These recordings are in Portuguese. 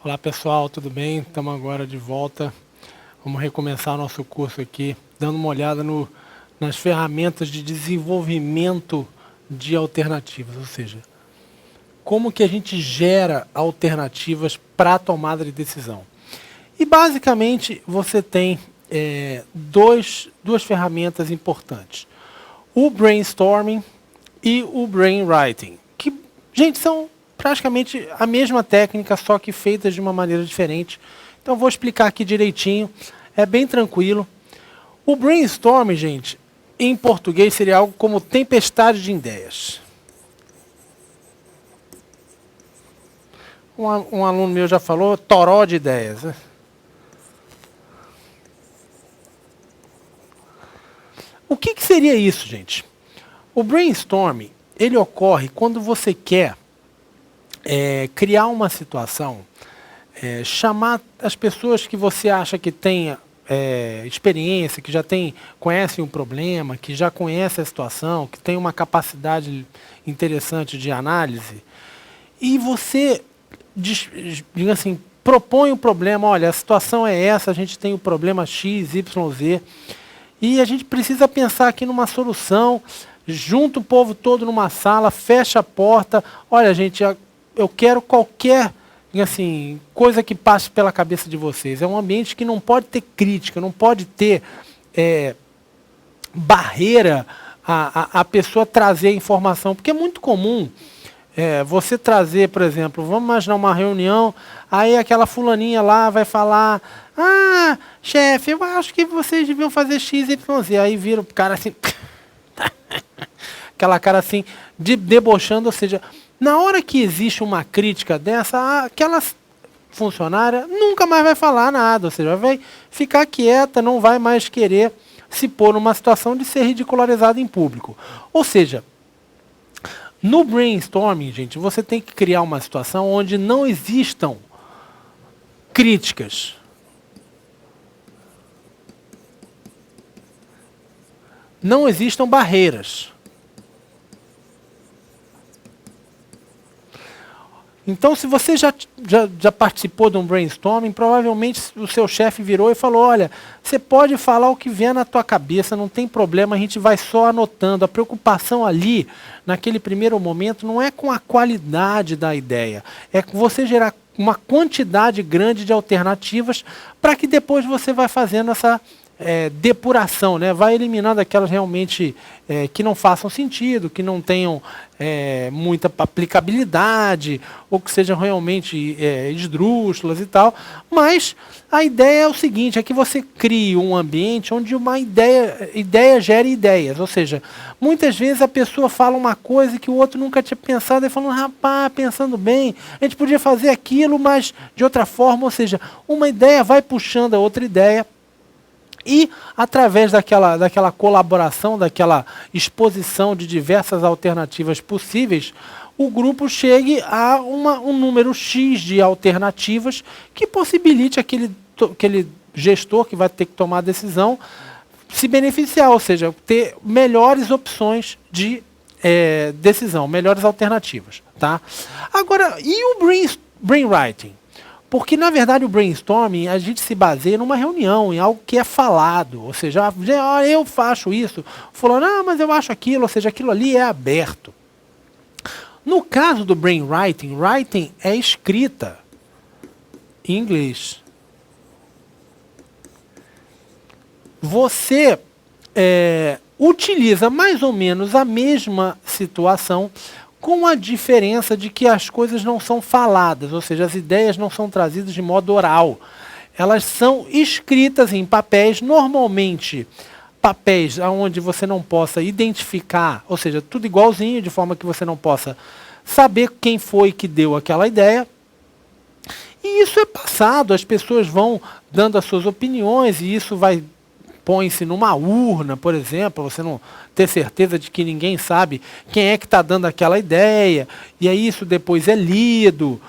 Olá pessoal, tudo bem? Estamos agora de volta. Vamos recomeçar o nosso curso aqui, dando uma olhada nas ferramentas de desenvolvimento de alternativas, ou seja, como que a gente gera alternativas para a tomada de decisão. E basicamente você tem duas ferramentas importantes, o brainstorming e o brainwriting, que, gente, são praticamente a mesma técnica, só que feitas de uma maneira diferente. Então vou explicar aqui direitinho, é bem tranquilo. O brainstorming, gente, em português seria algo como tempestade de ideias. Um aluno meu já falou, toró de ideias, né? O que seria isso, gente? O brainstorming, ele ocorre quando você quer criar uma situação, chamar as pessoas que você acha que tenha experiência, que já conhecem o problema, que já conhecem a situação, que tem uma capacidade interessante de análise, e você, diga assim, propõe o problema, olha, a situação é essa, a gente tem o problema X, Y, Z, e a gente precisa pensar aqui numa solução, junta o povo todo numa sala, fecha a porta, olha, gente, eu quero qualquer assim, coisa que passe pela cabeça de vocês. É um ambiente que não pode ter crítica, não pode ter barreira a pessoa trazer informação, porque é muito comum você trazer, por exemplo, vamos imaginar uma reunião, aí aquela fulaninha lá vai falar, ah, chefe, eu acho que vocês deviam fazer X, Y, Z. Aí vira o cara assim, aquela cara assim, debochando, ou seja, na hora que existe uma crítica dessa, aquela funcionária nunca mais vai falar nada, ou seja, vai ficar quieta, não vai mais querer se pôr numa situação de ser ridicularizada em público. Ou seja, no brainstorming, gente, você tem que criar uma situação onde não existam críticas. Não existam barreiras. Então, se você já participou de um brainstorming, provavelmente o seu chefe virou e falou, olha, você pode falar o que vier na tua cabeça, não tem problema, a gente vai só anotando. A preocupação ali, naquele primeiro momento, não é com a qualidade da ideia, é com você gerar uma quantidade grande de alternativas para que depois você vai fazendo essa depuração, né? Vai eliminando aquelas realmente que não façam sentido, que não tenham muita aplicabilidade, ou que sejam realmente esdrúxulas e tal. Mas a ideia é o seguinte, é que você crie um ambiente onde uma ideia gere ideias. Ou seja, muitas vezes a pessoa fala uma coisa que o outro nunca tinha pensado, e falando, rapaz, pensando bem, a gente podia fazer aquilo, mas de outra forma. Ou seja, uma ideia vai puxando a outra ideia, e através daquela colaboração, daquela exposição de diversas alternativas possíveis, o grupo chegue a um número X de alternativas que possibilite aquele gestor que vai ter que tomar a decisão se beneficiar, ou seja, ter melhores opções de decisão, melhores alternativas. Tá? Agora, e o brainwriting? Porque, na verdade, o brainstorming, a gente se baseia numa reunião, em algo que é falado. Ou seja, eu faço isso, fulano, mas eu acho aquilo, ou seja, aquilo ali é aberto. No caso do brainwriting, writing é escrita em inglês. Você utiliza mais ou menos a mesma situação, com a diferença de que as coisas não são faladas, ou seja, as ideias não são trazidas de modo oral. Elas são escritas em papéis, normalmente papéis onde você não possa identificar, ou seja, tudo igualzinho, de forma que você não possa saber quem foi que deu aquela ideia. E isso é passado, as pessoas vão dando as suas opiniões, e isso põe-se numa urna, por exemplo, você não ter certeza de que ninguém sabe quem é que está dando aquela ideia, e aí isso depois é lido.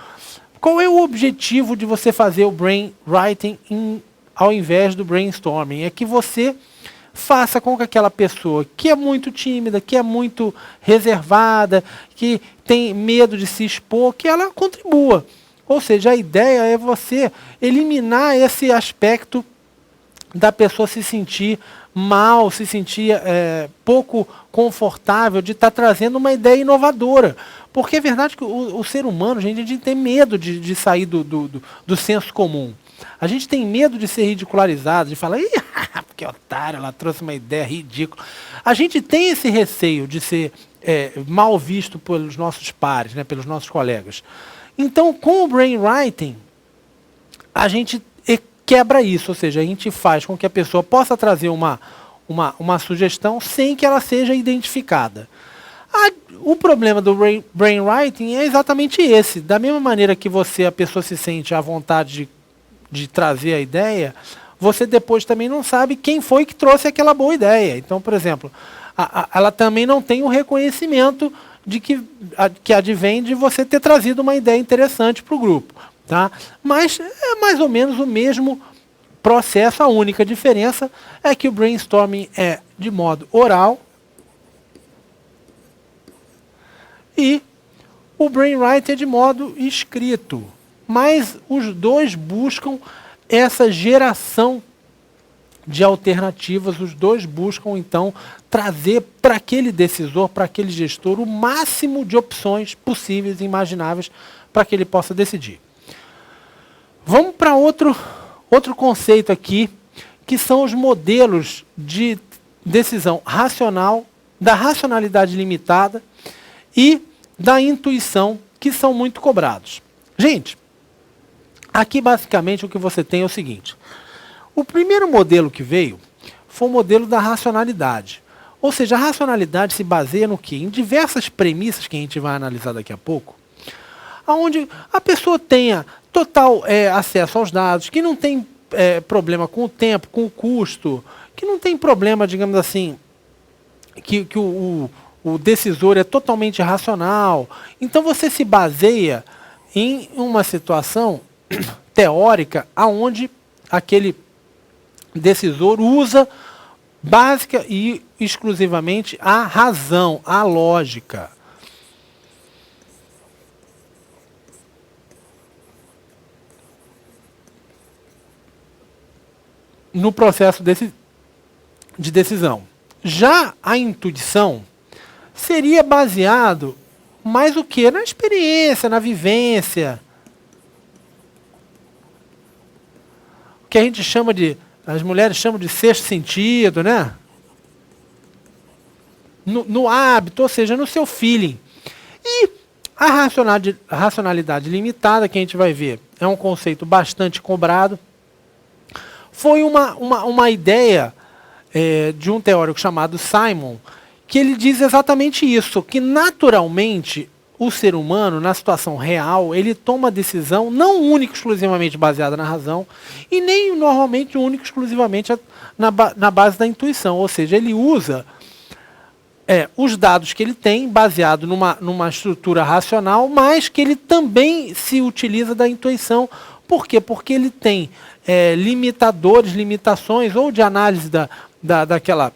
Qual é o objetivo de você fazer o brainwriting ao invés do brainstorming? É que você faça com que aquela pessoa que é muito tímida, que é muito reservada, que tem medo de se expor, que ela contribua. Ou seja, a ideia é você eliminar esse aspecto da pessoa se sentir mal, se sentir pouco confortável de estar trazendo uma ideia inovadora. Porque é verdade que o ser humano, gente, a gente tem medo de sair do senso comum. A gente tem medo de ser ridicularizado, de falar, ih, que otário, ela trouxe uma ideia ridícula. A gente tem esse receio de ser mal visto pelos nossos pares, né, pelos nossos colegas. Então, com o brainwriting, a gente quebra isso, ou seja, a gente faz com que a pessoa possa trazer uma sugestão sem que ela seja identificada. O problema do brainwriting é exatamente esse. Da mesma maneira que a pessoa se sente à vontade de trazer a ideia, você depois também não sabe quem foi que trouxe aquela boa ideia. Então, por exemplo, ela também não tem o reconhecimento de que advém de você ter trazido uma ideia interessante para o grupo. Tá? Mas é mais ou menos o mesmo processo. A única diferença é que o brainstorming é de modo oral e o brainwriting é de modo escrito. Mas os dois buscam essa geração de alternativas, os dois buscam, então, trazer para aquele decisor, para aquele gestor, o máximo de opções possíveis e imagináveis para que ele possa decidir. Vamos para outro conceito aqui, que são os modelos de decisão racional, da racionalidade limitada e da intuição, que são muito cobrados. Gente, aqui basicamente o que você tem é o seguinte. O primeiro modelo que veio foi o modelo da racionalidade. Ou seja, a racionalidade se baseia no quê? Em diversas premissas que a gente vai analisar daqui a pouco, onde a pessoa tenha total acesso aos dados, que não tem problema com o tempo, com o custo, que não tem problema, digamos assim, que o decisor é totalmente racional. Então você se baseia em uma situação teórica onde aquele decisor usa básica e exclusivamente a razão, a lógica. No processo de decisão. Já a intuição seria baseado mais o que? Na experiência, na vivência. O que a gente chama as mulheres chamam de sexto sentido, né? No hábito, ou seja, no seu feeling. E a racionalidade limitada, que a gente vai ver, é um conceito bastante cobrado. Foi uma ideia de um teórico chamado Simon, que ele diz exatamente isso, que naturalmente o ser humano, na situação real, ele toma decisão não única e exclusivamente baseada na razão, e nem normalmente única e exclusivamente na base da intuição. Ou seja, ele usa os dados que ele tem, baseado numa estrutura racional, mas que ele também se utiliza da intuição. Por quê? Porque ele tem limitações, ou de análise daquela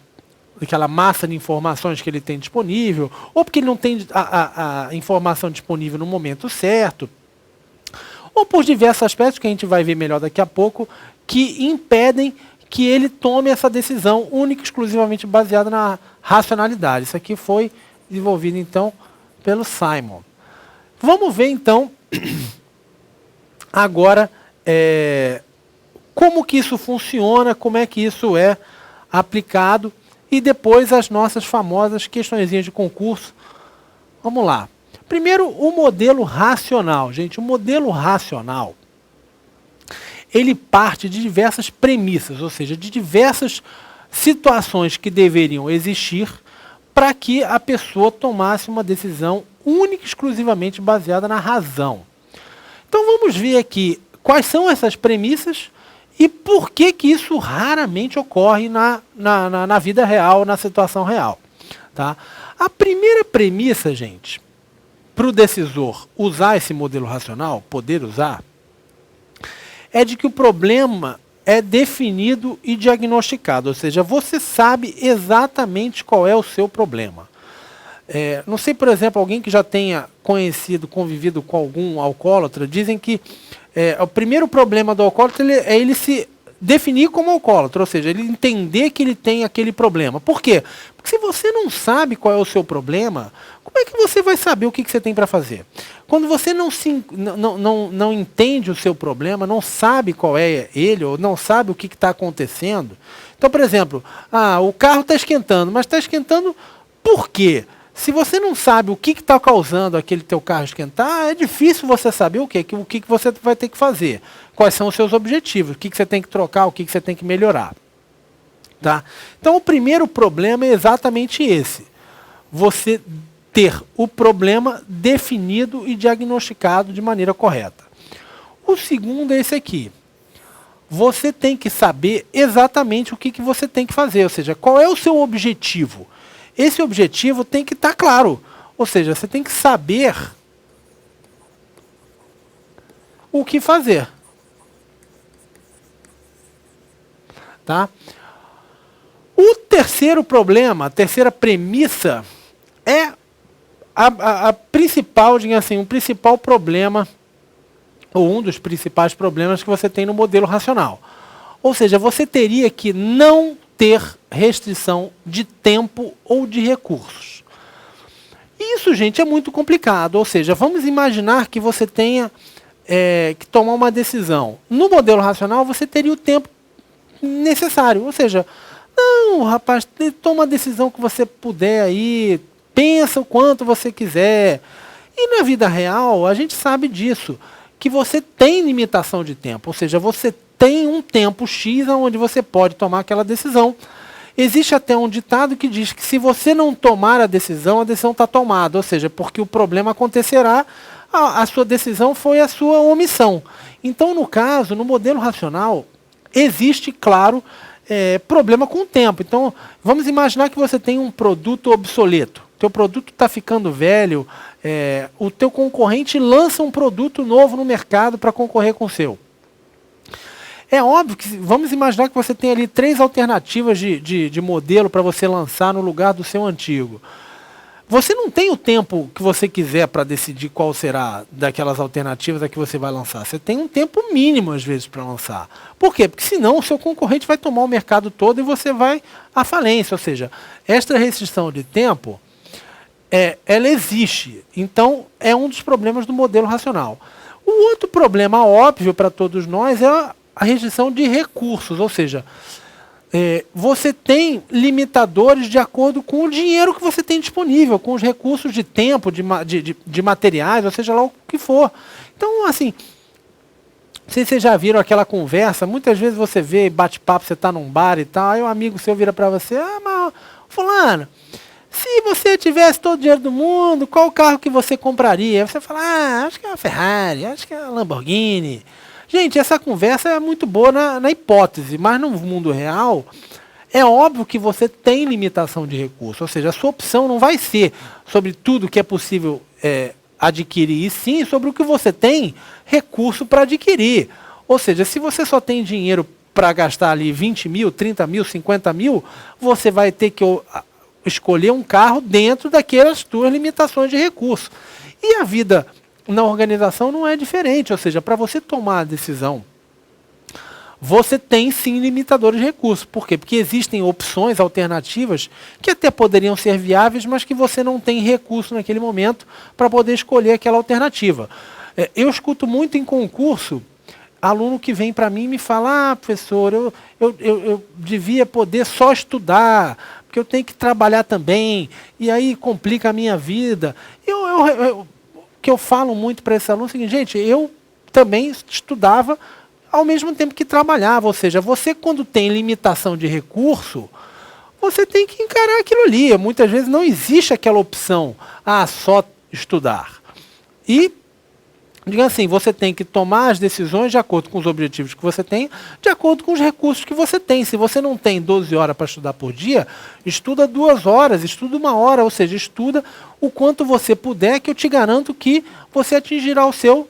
massa de informações que ele tem disponível, ou porque ele não tem a informação disponível no momento certo, ou por diversos aspectos que a gente vai ver melhor daqui a pouco, que impedem que ele tome essa decisão única e exclusivamente baseada na racionalidade. Isso aqui foi desenvolvido, então, pelo Simon. Vamos ver, então, agora, como que isso funciona, como é que isso é aplicado, e depois as nossas famosas questõezinhas de concurso. Vamos lá. Primeiro, o modelo racional. Gente, o modelo racional, ele parte de diversas premissas, ou seja, de diversas situações que deveriam existir para que a pessoa tomasse uma decisão única e exclusivamente baseada na razão. Então vamos ver aqui quais são essas premissas e por que isso raramente ocorre na vida real, na situação real. Tá? A primeira premissa, gente, para o decisor usar esse modelo racional, poder usar, é de que o problema é definido e diagnosticado, ou seja, você sabe exatamente qual é o seu problema. Não sei, por exemplo, alguém que já tenha conhecido, convivido com algum alcoólatra, dizem que o primeiro problema do alcoólatra é ele se definir como alcoólatra, ou seja, ele entender que ele tem aquele problema. Por quê? Porque se você não sabe qual é o seu problema, como é que você vai saber o que você tem para fazer? Quando você não entende o seu problema, não sabe qual é ele, ou não sabe o que está acontecendo. Então, por exemplo, o carro está esquentando, mas está esquentando por quê? Se você não sabe o que está causando aquele teu carro esquentar, é difícil você saber o que você vai ter que fazer. Quais são os seus objetivos, o que você tem que trocar, o que você tem que melhorar. Tá? Então, o primeiro problema é exatamente esse. Você ter o problema definido e diagnosticado de maneira correta. O segundo é esse aqui. Você tem que saber exatamente o que você tem que fazer, ou seja, qual é o seu objetivo. Esse objetivo tem que estar claro, ou seja, você tem que saber o que fazer. Tá? O terceiro problema, a terceira premissa é a principal, digamos assim, o principal problema, ou um dos principais problemas que você tem no modelo racional. Ou seja, você teria que não ter restrição de tempo ou de recursos. Isso, gente, é muito complicado. Ou seja, vamos imaginar que você tenha que tomar uma decisão. No modelo racional, você teria o tempo necessário. Ou seja, não, rapaz, toma a decisão que você puder aí, pensa o quanto você quiser. E na vida real, a gente sabe disso, que você tem limitação de tempo. Ou seja, você tem um tempo X onde você pode tomar aquela decisão. Existe até um ditado que diz que se você não tomar a decisão está tomada. Ou seja, porque o problema acontecerá, a sua decisão foi a sua omissão. Então, no caso, no modelo racional, existe, claro, problema com o tempo. Então, vamos imaginar que você tem um produto obsoleto. Teu produto está ficando velho, o teu concorrente lança um produto novo no mercado para concorrer com o seu. É óbvio que, vamos imaginar que você tem ali 3 alternativas de modelo para você lançar no lugar do seu antigo. Você não tem o tempo que você quiser para decidir qual será daquelas alternativas a que você vai lançar. Você tem um tempo mínimo, às vezes, para lançar. Por quê? Porque senão o seu concorrente vai tomar o mercado todo e você vai à falência. Ou seja, esta restrição de tempo, ela existe. Então, é um dos problemas do modelo racional. O outro problema óbvio para todos nós é a restrição de recursos, ou seja, você tem limitadores de acordo com o dinheiro que você tem disponível, com os recursos de tempo, de materiais, ou seja lá o que for. Então, assim, não sei se vocês já viram aquela conversa, muitas vezes você vê, bate-papo, você está num bar e tal, aí um amigo seu vira para você, mas fulano, se você tivesse todo o dinheiro do mundo, qual o carro que você compraria? Aí você fala, acho que é a Ferrari, acho que é a Lamborghini. Gente, essa conversa é muito boa na hipótese, mas no mundo real, é óbvio que você tem limitação de recursos. Ou seja, a sua opção não vai ser sobre tudo que é possível adquirir, e sim sobre o que você tem recurso para adquirir. Ou seja, se você só tem dinheiro para gastar ali 20 mil, 30 mil, 50 mil, você vai ter que escolher um carro dentro daquelas suas limitações de recursos. E a vida na organização não é diferente, ou seja, para você tomar a decisão, você tem sim limitadores de recursos. Por quê? Porque existem opções alternativas que até poderiam ser viáveis, mas que você não tem recurso naquele momento para poder escolher aquela alternativa. Eu escuto muito em concurso, aluno que vem para mim e me fala, professor, eu devia poder só estudar, porque eu tenho que trabalhar também, e aí complica a minha vida. O que eu falo muito para esse aluno é o seguinte, gente, eu também estudava ao mesmo tempo que trabalhava, ou seja, você quando tem limitação de recurso, você tem que encarar aquilo ali. Muitas vezes não existe aquela opção, só estudar. E, digamos assim, você tem que tomar as decisões de acordo com os objetivos que você tem, de acordo com os recursos que você tem. Se você não tem 12 horas para estudar por dia, estuda 2 horas, estuda 1 hora, ou seja, estuda o quanto você puder, que eu te garanto que você atingirá o seu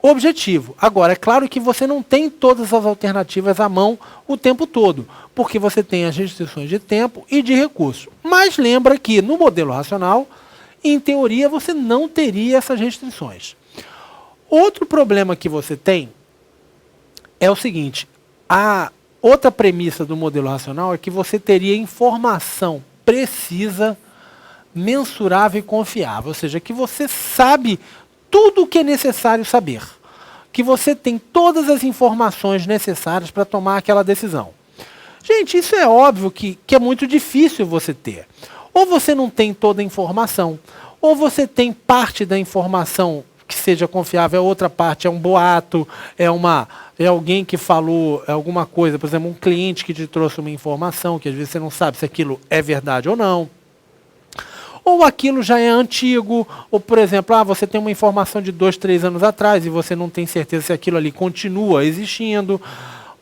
objetivo. Agora, é claro que você não tem todas as alternativas à mão o tempo todo, porque você tem as restrições de tempo e de recursos. Mas lembra que no modelo racional, em teoria você não teria essas restrições. Outro problema que você tem é o seguinte, a outra premissa do modelo racional é que você teria informação precisa, mensurável e confiável, ou seja, que você sabe tudo o que é necessário saber, que você tem todas as informações necessárias para tomar aquela decisão. Gente, isso é óbvio que é muito difícil você ter. Ou você não tem toda a informação, ou você tem parte da informação que seja confiável, a outra parte é um boato, é alguém que falou alguma coisa, por exemplo, um cliente que te trouxe uma informação, que às vezes você não sabe se aquilo é verdade ou não. Ou aquilo já é antigo, ou por exemplo, você tem uma informação de 2, 3 anos atrás e você não tem certeza se aquilo ali continua existindo.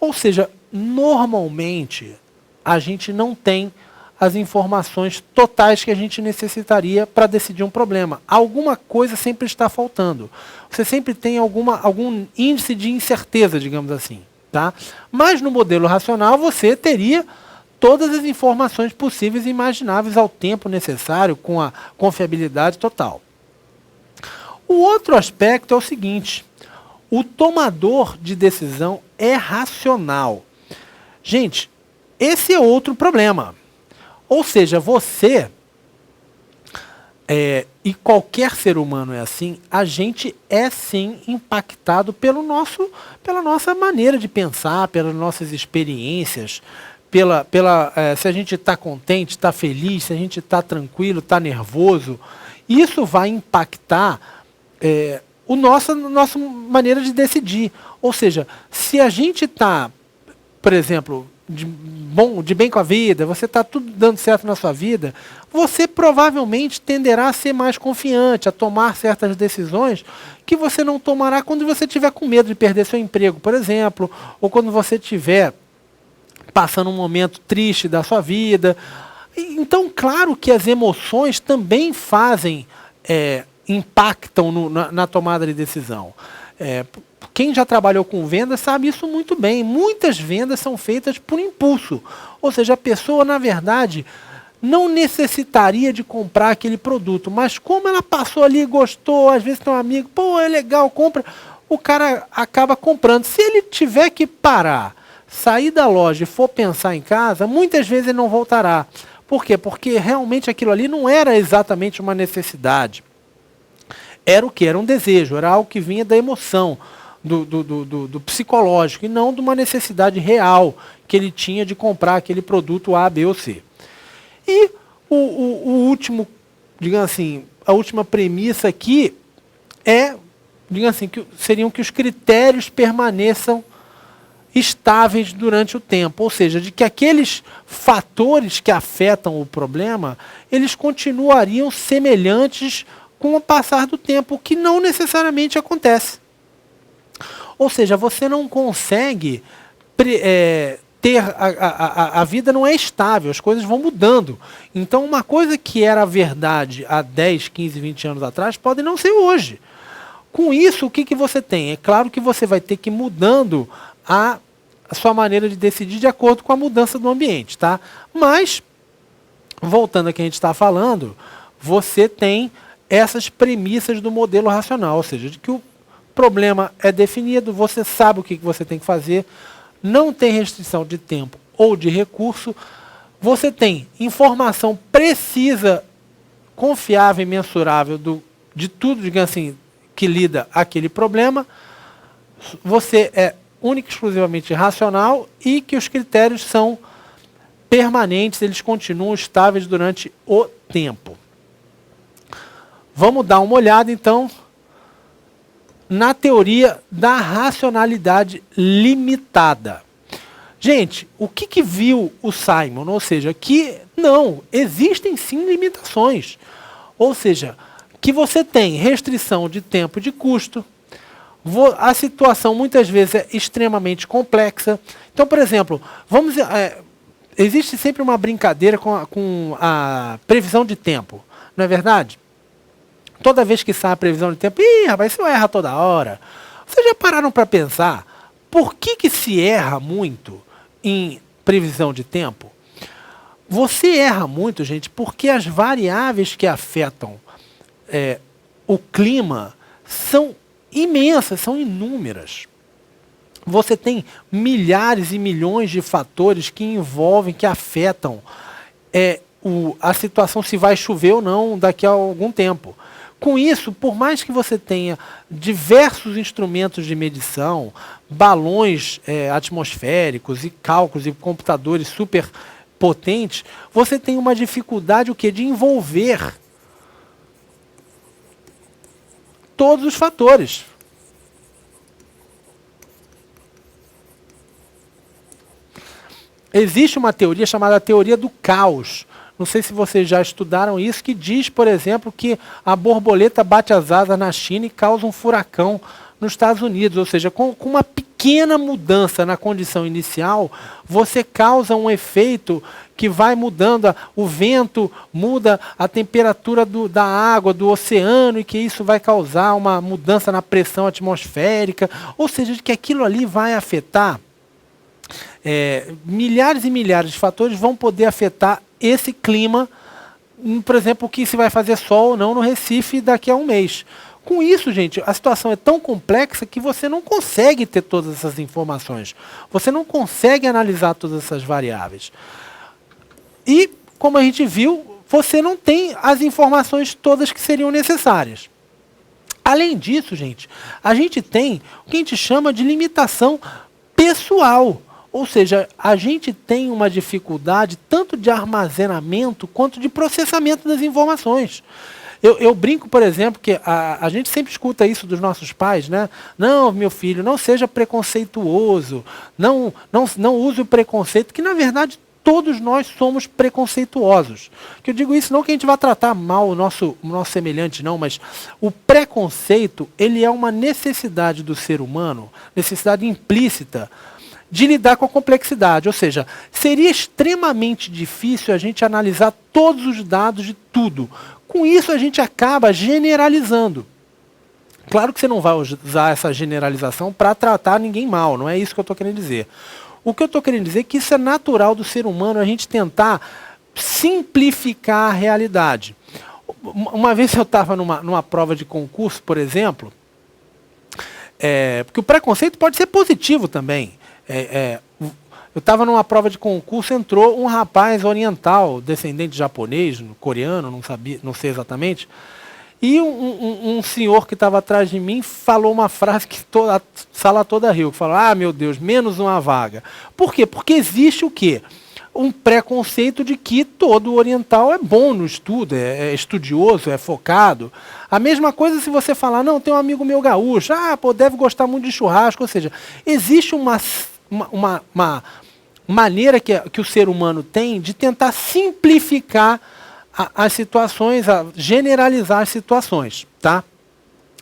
Ou seja, normalmente a gente não tem as informações totais que a gente necessitaria para decidir um problema. Alguma coisa sempre está faltando. Você sempre tem algum índice de incerteza, digamos assim. Tá? Mas no modelo racional você teria todas as informações possíveis e imagináveis ao tempo necessário, com a confiabilidade total. O outro aspecto é o seguinte, o tomador de decisão é racional. Gente, esse é outro problema. Ou seja, você, e qualquer ser humano é assim, a gente é sim impactado pela nossa maneira de pensar, pelas nossas experiências, se a gente está contente, está feliz, se a gente está tranquilo, está nervoso, isso vai impactar nossa maneira de decidir. Ou seja, se a gente está, por exemplo, de bem com a vida, você está tudo dando certo na sua vida, você provavelmente tenderá a ser mais confiante, a tomar certas decisões que você não tomará quando você estiver com medo de perder seu emprego, por exemplo, ou quando você estiver passando um momento triste da sua vida. Então, claro que as emoções também impactam na tomada de decisão. Quem já trabalhou com vendas sabe isso muito bem. Muitas vendas são feitas por impulso. Ou seja, a pessoa, na verdade, não necessitaria de comprar aquele produto, mas como ela passou ali, gostou, às vezes tem um amigo, é legal, compra, o cara acaba comprando. Se ele tiver que parar, sair da loja e for pensar em casa, muitas vezes ele não voltará. Por quê? Porque realmente aquilo ali não era exatamente uma necessidade. Era o quê? Era um desejo, era algo que vinha da emoção, do psicológico, e não de uma necessidade real que ele tinha de comprar aquele produto A, B ou C. E o último, digamos assim, a última premissa aqui digamos assim, seriam que os critérios permaneçam estáveis durante o tempo, ou seja, de que aqueles fatores que afetam o problema, eles continuariam semelhantes com o passar do tempo, o que não necessariamente acontece. Ou seja, você não consegue a vida não é estável, as coisas vão mudando. Então, uma coisa que era verdade há 10, 15, 20 anos atrás, pode não ser hoje. Com isso, o que você tem? É claro que você vai ter que ir mudando a sua maneira de decidir de acordo com a mudança do ambiente, tá? Mas, voltando ao que a gente está falando, você tem essas premissas do modelo racional, ou seja, de que o problema é definido, você sabe o que você tem que fazer, não tem restrição de tempo ou de recurso, você tem informação precisa, confiável e mensurável de tudo, digamos assim, que lida aquele problema, você é única e exclusivamente racional e que os critérios são permanentes, eles continuam estáveis durante o tempo. Vamos dar uma olhada, então, na teoria da racionalidade limitada. Gente, o que viu o Simon? Ou seja, que não, existem sim limitações. Ou seja, que você tem restrição de tempo e de custo, a situação muitas vezes é extremamente complexa. Então, por exemplo, existe sempre uma brincadeira com a previsão de tempo, não é verdade? Toda vez que sai a previsão de tempo, rapaz, você erra toda hora. Vocês já pararam para pensar por que se erra muito em previsão de tempo? Você erra muito, gente, porque as variáveis que afetam o clima são imensas, são inúmeras. Você tem milhares e milhões de fatores que envolvem, que afetam a situação se vai chover ou não daqui a algum tempo. Com isso, por mais que você tenha diversos instrumentos de medição, balões atmosféricos e cálculos e computadores super potentes, você tem uma dificuldade de envolver todos os fatores. Existe uma teoria chamada teoria do caos. Não sei se vocês já estudaram isso, que diz, por exemplo, que a borboleta bate as asas na China e causa um furacão nos Estados Unidos. Ou seja, com uma pequena mudança na condição inicial, você causa um efeito que vai mudando, o vento muda a temperatura da água, do oceano, e que isso vai causar uma mudança na pressão atmosférica. Ou seja, que aquilo ali vai afetar milhares e milhares de fatores, vão poder afetar esse clima, por exemplo, que se vai fazer sol ou não no Recife daqui a um mês. Com isso, gente, a situação é tão complexa que você não consegue ter todas essas informações. Você não consegue analisar todas essas variáveis. E, como a gente viu, você não tem as informações todas que seriam necessárias. Além disso, gente, a gente tem o que a gente chama de limitação pessoal. Ou seja, a gente tem uma dificuldade tanto de armazenamento quanto de processamento das informações. Eu brinco, por exemplo, que a gente sempre escuta isso dos nossos pais, né? Não, meu filho, não seja preconceituoso, não use o preconceito, que na verdade todos nós somos preconceituosos. Que eu digo isso não que a gente vá tratar mal o nosso semelhante, não, mas o preconceito, ele é uma necessidade do ser humano, necessidade implícita, de lidar com a complexidade. Ou seja, seria extremamente difícil a gente analisar todos os dados de tudo. Com isso, a gente acaba generalizando. Claro que você não vai usar essa generalização para tratar ninguém mal, não é isso que eu estou querendo dizer. O que eu estou querendo dizer é que isso é natural do ser humano, a gente tentar simplificar a realidade. Uma vez eu estava numa prova de concurso, por exemplo, porque o preconceito pode ser positivo também. Eu estava numa prova de concurso, entrou um rapaz oriental, descendente de japonês, coreano, não sei exatamente, e um senhor que estava atrás de mim falou uma frase que a sala toda riu, falou: ah, meu Deus, menos uma vaga. Por quê? Porque existe o quê? Um preconceito de que todo oriental é bom no estudo, é estudioso, é focado. A mesma coisa se você falar, não, tem um amigo meu gaúcho, deve gostar muito de churrasco. Ou seja, existe uma maneira que o ser humano tem de tentar simplificar as situações, generalizar as situações, tá?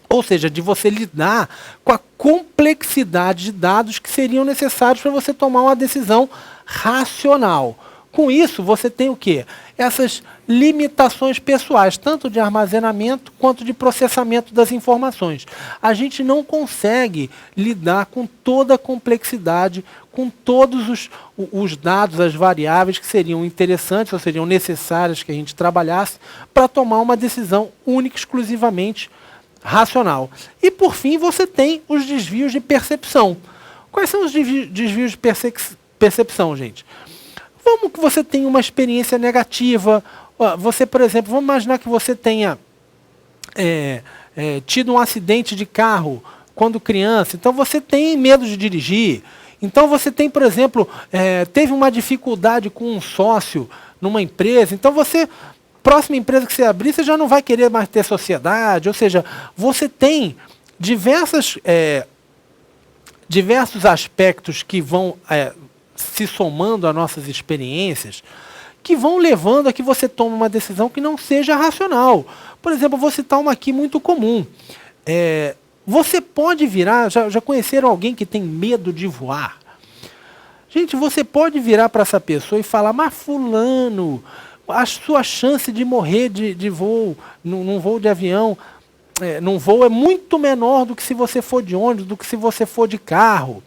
Ou seja, de você lidar com a complexidade de dados que seriam necessários para você tomar uma decisão racional. Com isso, você tem o quê? Essas limitações pessoais, tanto de armazenamento quanto de processamento das informações. A gente não consegue lidar com toda a complexidade, com todos os dados, as variáveis que seriam interessantes ou seriam necessárias que a gente trabalhasse para tomar uma decisão única, exclusivamente racional. E, por fim, você tem os desvios de percepção. Quais são os desvios de percepção, gente? Vamos que você tenha uma experiência negativa. Você, por exemplo, vamos imaginar que você tenha tido um acidente de carro quando criança. Então você tem medo de dirigir. Então você tem, por exemplo, teve uma dificuldade com um sócio numa empresa. Então você, próxima empresa que você abrir, você já não vai querer mais ter sociedade. Ou seja, você tem diversos aspectos que vão se somando a nossas experiências, que vão levando a que você tome uma decisão que não seja racional. Por exemplo, vou citar uma aqui muito comum. Você pode virar, já conheceram alguém que tem medo de voar? Gente, você pode virar para essa pessoa e falar, mas fulano, a sua chance de morrer de voo, num voo de avião, num voo é muito menor do que se você for de ônibus, do que se você for de carro.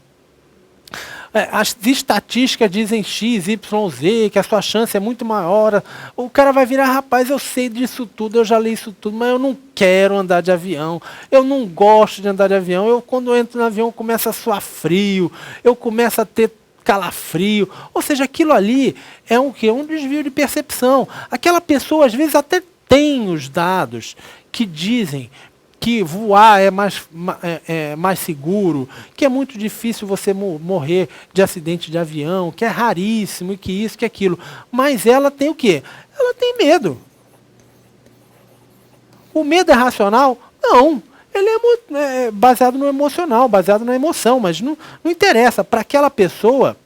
as estatísticas dizem X, Y, Z, que a sua chance é muito maior. O cara vai virar, rapaz, eu sei disso tudo, eu já li isso tudo, mas eu não quero andar de avião, eu não gosto de andar de avião, quando eu entro no avião começa a suar frio, eu começo a ter calafrio. Ou seja, aquilo ali é um quê? Um desvio de percepção. Aquela pessoa, às vezes, até tem os dados que dizem que voar é mais seguro, que é muito difícil você morrer de acidente de avião, que é raríssimo, e que isso, que aquilo. Mas ela tem o quê? Ela tem medo. O medo é racional? Não. Ele é baseado no emocional, baseado na emoção, mas não interessa. Para aquela pessoa,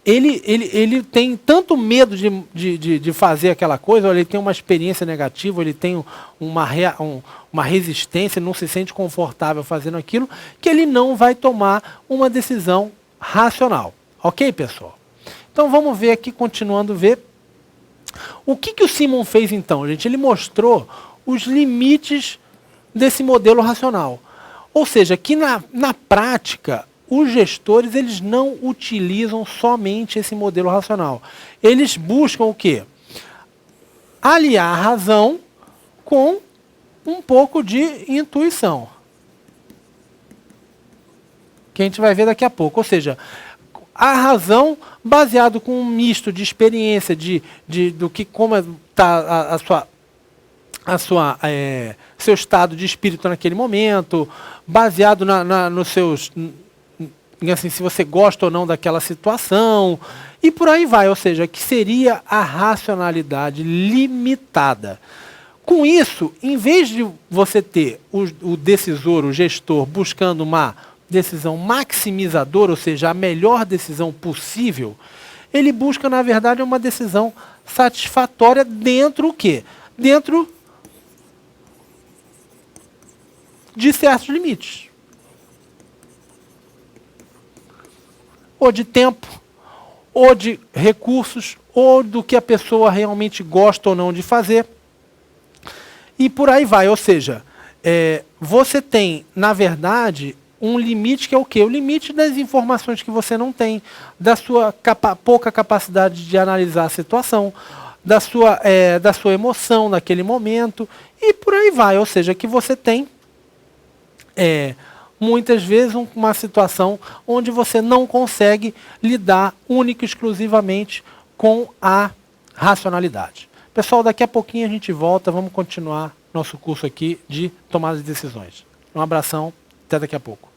ele tem tanto medo de fazer aquela coisa, ou ele tem uma experiência negativa, ou ele tem uma resistência, não se sente confortável fazendo aquilo, que ele não vai tomar uma decisão racional. Ok, pessoal? Então vamos ver aqui, continuando a ver. O que o Simon fez então, gente? Ele mostrou os limites desse modelo racional. Ou seja, que na prática, os gestores eles não utilizam somente esse modelo racional. Eles buscam o quê? Aliar a razão com um pouco de intuição. Que a gente vai ver daqui a pouco. Ou seja, a razão baseado com um misto de experiência, do que como está seu estado de espírito naquele momento, baseado nos seus, assim, se você gosta ou não daquela situação, e por aí vai, ou seja, que seria a racionalidade limitada. Com isso, em vez de você ter o decisor, o gestor, buscando uma decisão maximizadora, ou seja, a melhor decisão possível, ele busca, na verdade, uma decisão satisfatória dentro o quê? Dentro de certos limites. Ou de tempo, ou de recursos, ou do que a pessoa realmente gosta ou não de fazer. E por aí vai. Ou seja, você tem, na verdade, um limite que é o quê? O limite das informações que você não tem, da sua pouca capacidade de analisar a situação, da sua emoção naquele momento, e por aí vai. Ou seja, que você tem muitas vezes uma situação onde você não consegue lidar única e exclusivamente com a racionalidade. Pessoal, daqui a pouquinho a gente volta, vamos continuar nosso curso aqui de tomada de decisões. Um abração, até daqui a pouco.